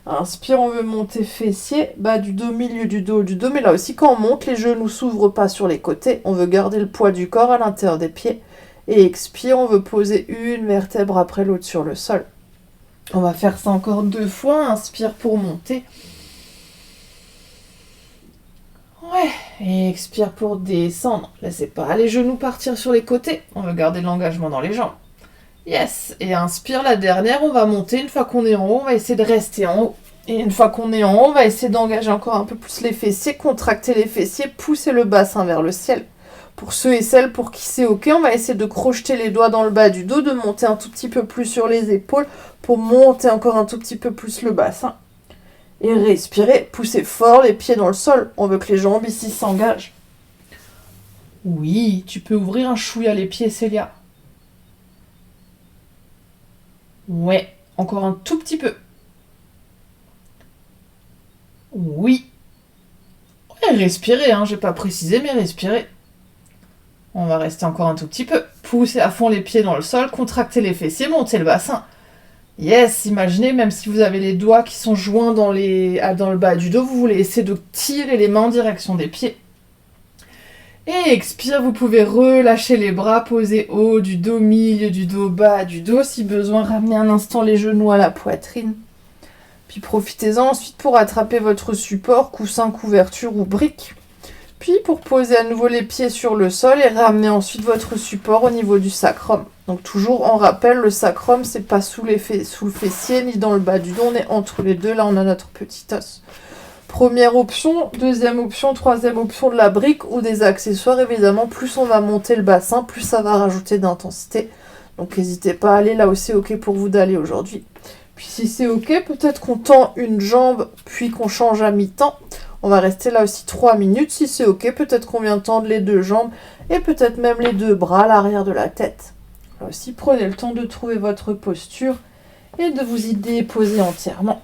Inspire, on veut monter fessiers, bas du dos, milieu du dos, haut du dos. Mais là aussi, quand on monte, les genoux ne s'ouvrent pas sur les côtés. On veut garder le poids du corps à l'intérieur des pieds. Et expire, on veut poser une vertèbre après l'autre sur le sol. On va faire ça encore 2 fois. Inspire pour monter. Ouais, et expire pour descendre. Laissez pas les genoux partir sur les côtés. On veut garder l'engagement dans les jambes. Yes, et inspire la dernière, on va monter. Une fois qu'on est en haut, on va essayer de rester en haut. Et une fois qu'on est en haut, on va essayer d'engager encore un peu plus les fessiers, contracter les fessiers, pousser le bassin vers le ciel. Pour ceux et celles pour qui c'est ok, on va essayer de crocheter les doigts dans le bas du dos, de monter un tout petit peu plus sur les épaules pour monter encore un tout petit peu plus le bassin. Et respirez, poussez fort les pieds dans le sol. On veut que les jambes ici s'engagent. Oui, tu peux ouvrir un chouïa les pieds, Célia. Ouais, encore un tout petit peu. Oui. Ouais, respirez, j'ai pas précisé, mais respirez. On va rester encore un tout petit peu. Poussez à fond les pieds dans le sol, contractez les fessiers, montez le bassin. Yes, imaginez, même si vous avez les doigts qui sont joints dans le bas du dos, vous voulez essayer de tirer les mains en direction des pieds. Et expire, vous pouvez relâcher les bras, poser haut du dos, milieu du dos, bas du dos. Si besoin, ramenez un instant les genoux à la poitrine. Puis profitez-en ensuite pour attraper votre support, coussin, couverture ou brique. Puis pour poser à nouveau les pieds sur le sol et ramener ensuite votre support au niveau du sacrum. Donc toujours, on rappelle, le sacrum, c'est pas sous le fessier ni dans le bas du dos, on est entre les deux. Là, on a notre petit os. Première option, deuxième option, troisième option de la brique ou des accessoires. Évidemment, plus on va monter le bassin, plus ça va rajouter d'intensité. Donc n'hésitez pas à aller là où c'est ok pour vous d'aller aujourd'hui. Puis si c'est ok, peut-être qu'on tend une jambe, puis qu'on change à mi-temps. On va rester là aussi 3 minutes. Si c'est ok, peut-être qu'on vient tendre les 2 jambes et peut-être même les 2 bras à l'arrière de la tête. Là aussi, prenez le temps de trouver votre posture et de vous y déposer entièrement.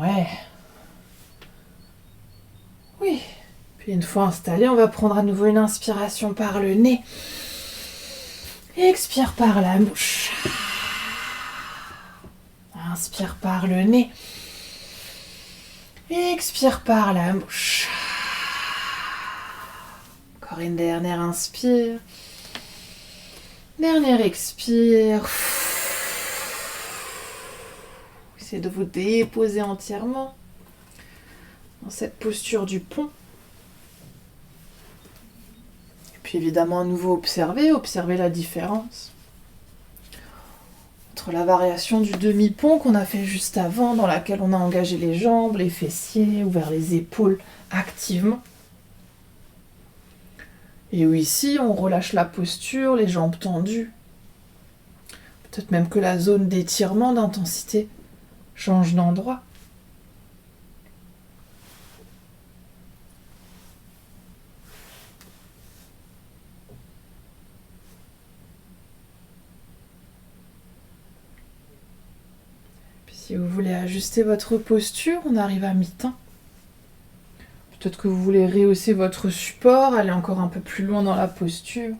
Ouais. Oui. Puis une fois installé, on va prendre à nouveau une inspiration par le nez. Et expire par la bouche. Inspire par le nez. Et expire par la bouche. Encore une dernière inspire. Dernière expire. Essayez de vous déposer entièrement dans cette posture du pont. Et puis évidemment, à nouveau observez la différence entre la variation du demi-pont qu'on a fait juste avant, dans laquelle on a engagé les jambes, les fessiers, ouvert les épaules activement. Et où ici, on relâche la posture, les jambes tendues. Peut-être même que la zone d'étirement, d'intensité change d'endroit. Puis si vous voulez ajuster votre posture, on arrive à mi-temps. Peut-être que vous voulez rehausser votre support, aller encore un peu plus loin dans la posture.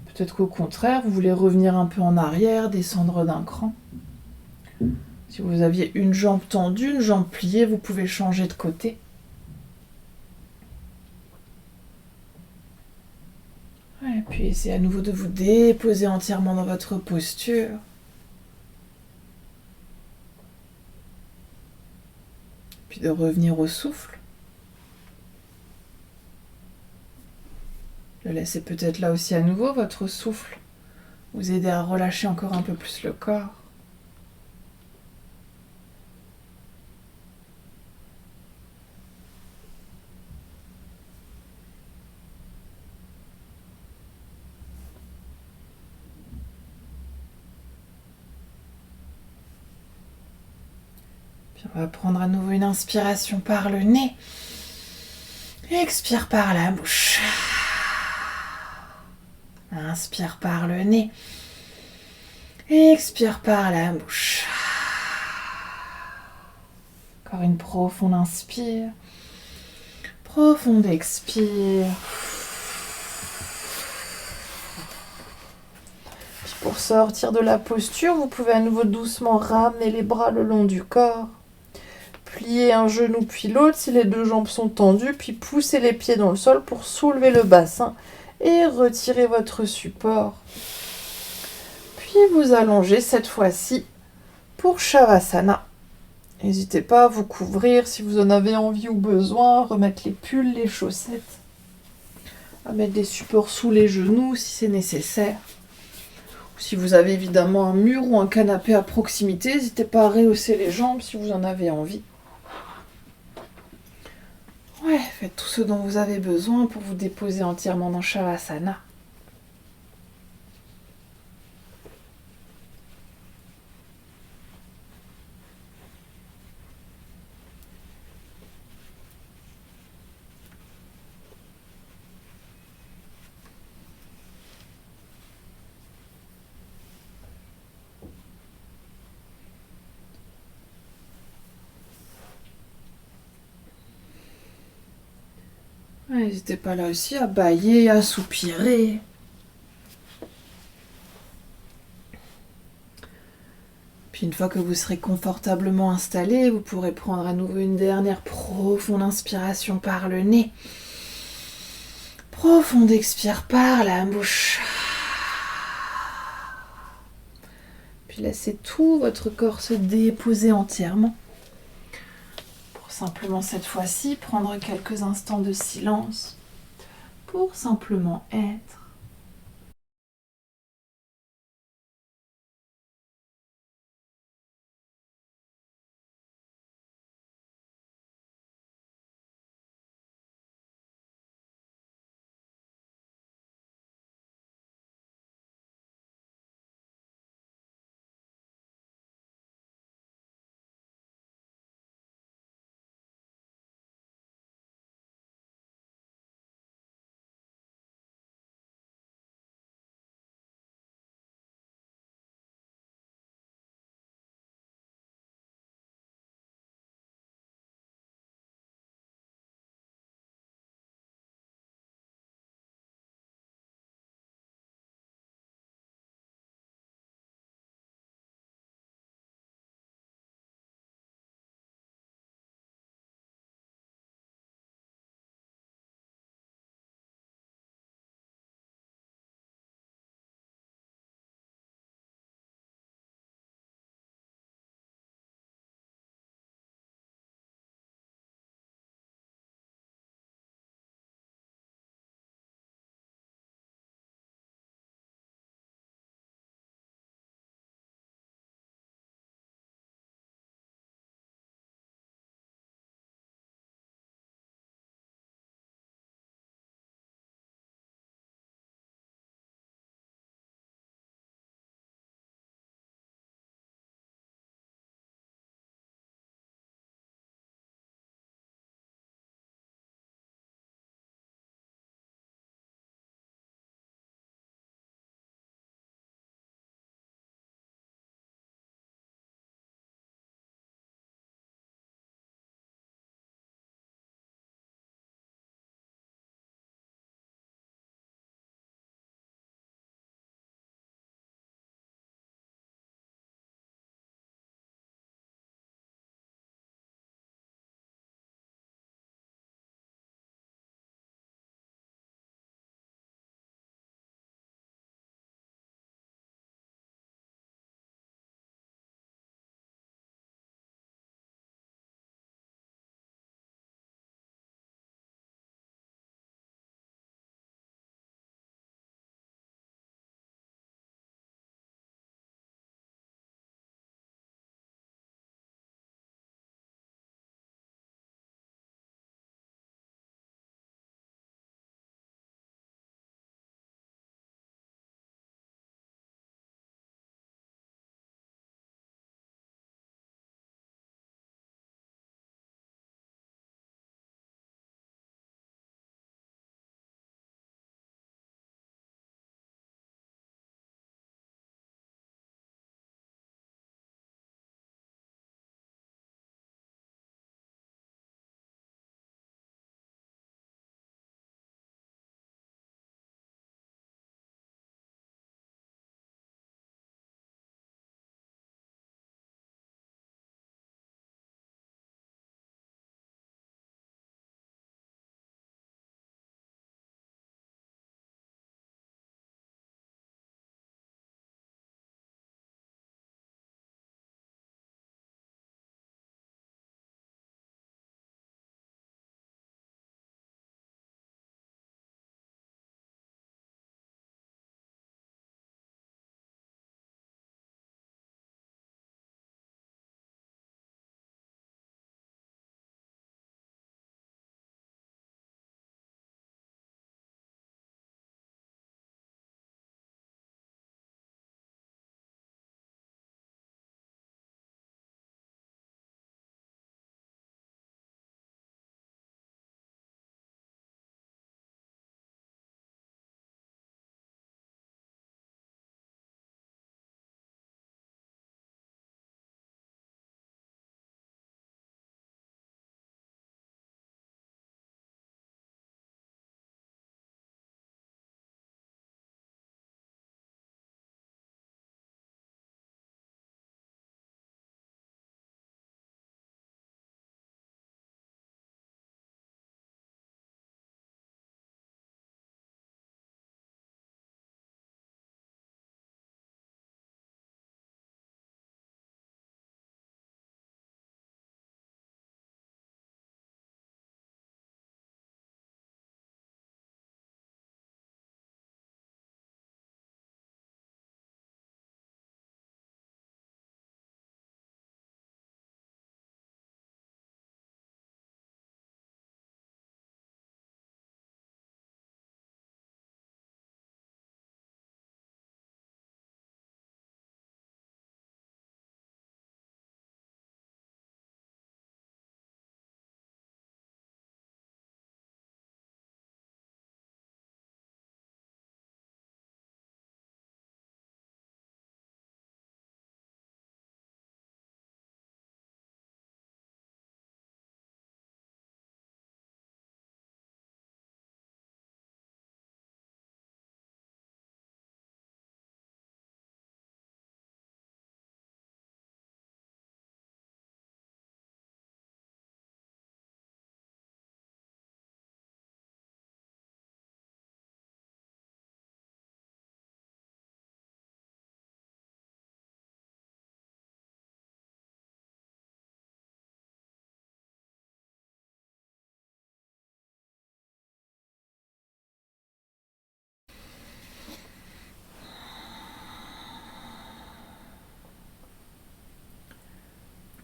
Peut-être qu'au contraire, vous voulez revenir un peu en arrière, descendre d'un cran. Si vous aviez une jambe tendue, une jambe pliée, vous pouvez changer de côté. Et puis essayez à nouveau de vous déposer entièrement dans votre posture. Puis de revenir au souffle. De laisser peut-être là aussi à nouveau votre souffle vous aider à relâcher encore un peu plus le corps. Puis on va prendre à nouveau une inspiration par le nez. Expire par la bouche. Inspire par le nez. Expire par la bouche. Encore une profonde inspire. Profonde expire. Puis pour sortir de la posture, vous pouvez à nouveau doucement ramener les bras le long du corps. Plier un genou puis l'autre si les deux jambes sont tendues, puis pousser les pieds dans le sol pour soulever le bassin et retirer votre support. Puis vous allongez cette fois-ci pour Shavasana. N'hésitez pas à vous couvrir si vous en avez envie ou besoin, remettre les pulls, les chaussettes, à mettre des supports sous les genoux si c'est nécessaire. Ou si vous avez évidemment un mur ou un canapé à proximité, n'hésitez pas à rehausser les jambes si vous en avez envie. Ouais, faites tout ce dont vous avez besoin pour vous déposer entièrement dans Shavasana. N'hésitez pas là aussi à bâiller, à soupirer. Puis une fois que vous serez confortablement installé, vous pourrez prendre à nouveau une dernière profonde inspiration par le nez. Profonde expire par la bouche. Puis laissez tout votre corps se déposer entièrement. Pour simplement cette fois-ci prendre quelques instants de silence pour simplement être.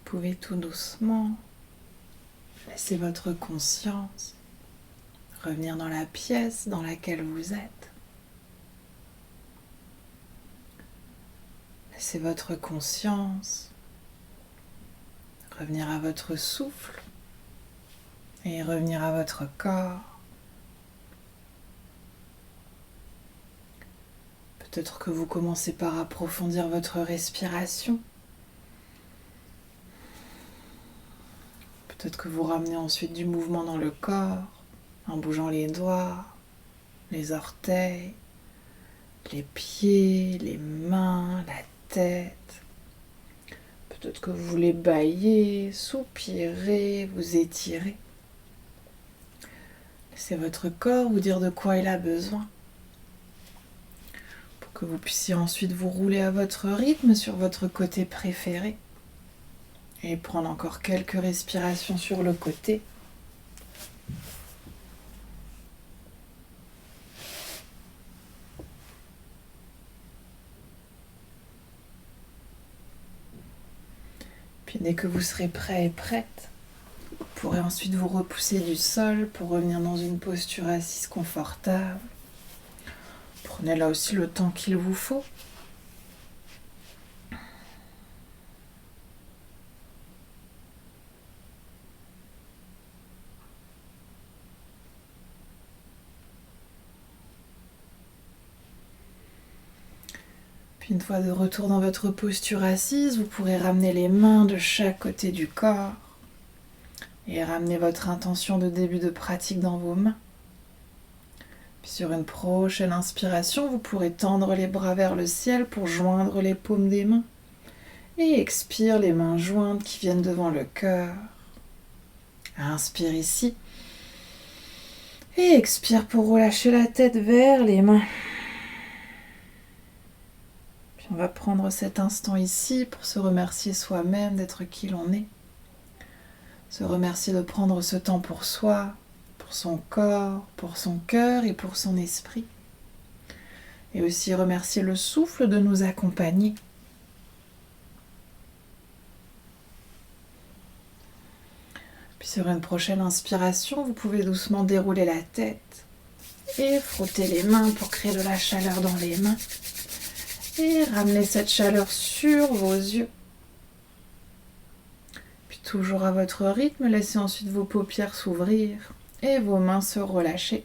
pouvez tout doucement laisser votre conscience revenir dans la pièce dans laquelle vous êtes. Laissez votre conscience revenir à votre souffle et revenir à votre corps. Peut-être que vous commencez par approfondir votre respiration. Peut-être que vous ramenez ensuite du mouvement dans le corps, en bougeant les doigts, les orteils, les pieds, les mains, la tête. Peut-être que vous voulez bâiller, soupirer, vous étirer. Laissez votre corps vous dire de quoi il a besoin, pour que vous puissiez ensuite vous rouler à votre rythme sur votre côté préféré et prendre encore quelques respirations sur le côté. Puis dès que vous serez prêt et prête, vous pourrez ensuite vous repousser du sol pour revenir dans une posture assise confortable. Prenez là aussi le temps qu'il vous faut. Puis une fois de retour dans votre posture assise, vous pourrez ramener les mains de chaque côté du corps et ramener votre intention de début de pratique dans vos mains. Puis sur une prochaine inspiration, vous pourrez tendre les bras vers le ciel pour joindre les paumes des mains. Et expire, les mains jointes qui viennent devant le cœur. Inspire ici. Et expire pour relâcher la tête vers les mains. Puis on va prendre cet instant ici pour se remercier soi-même d'être qui l'on est. Se remercier de prendre ce temps pour soi, pour son corps, pour son cœur et pour son esprit. Et aussi remercier le souffle de nous accompagner. Puis sur une prochaine inspiration, vous pouvez doucement dérouler la tête et frotter les mains pour créer de la chaleur dans les mains. Et ramener cette chaleur sur vos yeux. Puis toujours à votre rythme, laissez ensuite vos paupières s'ouvrir et vos mains se relâcher.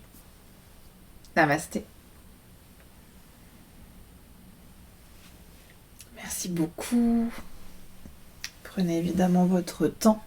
Namasté. Merci beaucoup. Prenez évidemment votre temps